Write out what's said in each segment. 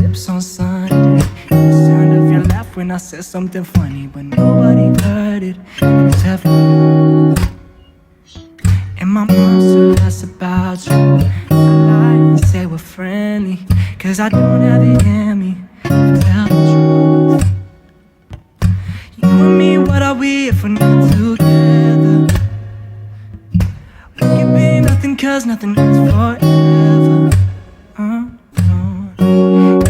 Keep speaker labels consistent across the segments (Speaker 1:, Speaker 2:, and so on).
Speaker 1: lips on Sunday. The sound of your laugh when I said something funny, but nobody heard it except for you. And my mom said less about you. I lie and say we're friendly, cause I don't have it in me to tell the truth. You and me, what are we if we're not together? We can be nothing cause nothing lasts forever.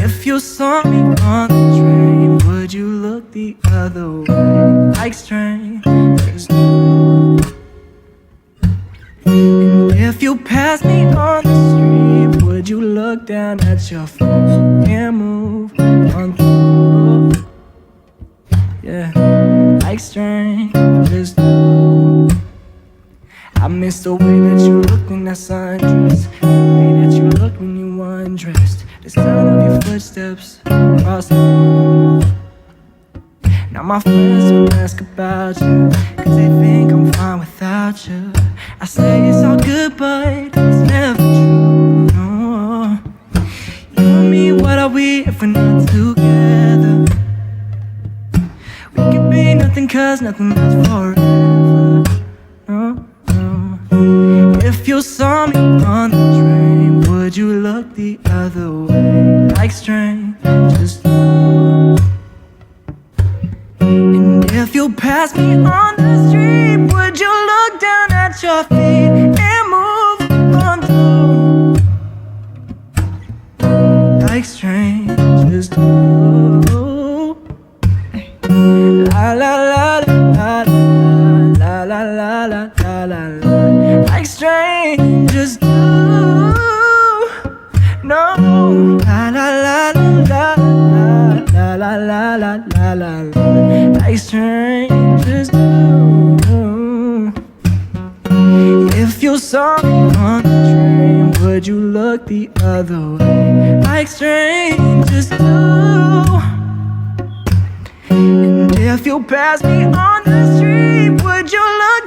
Speaker 1: If you saw me on the train, would you look the other way like strangers do? And if you passed me on the street, would you look down at your feet and move on through? Yeah, like strangers do. I miss the way that you looked in that sundress, the way that you looked when you undressed, the sound of your footsteps across the room. Now my friends don't ask about you, cause they think I'm fine without you. I say it's all good, but it's never true, no. You and me, what are we if we're not together? We can be nothing cause nothing lasts forever, no. If you saw me on the train, would you look the other way like strangers do? And if you passed me on the street, would you look down at your feet and move on through like strangers do? La la la la la la la la la la la, like strangers do. No, la la la la la la la la la la la, like strangers do. If you saw me on the train, would you look the other way like strangers do? And if you pass me on the street, would you look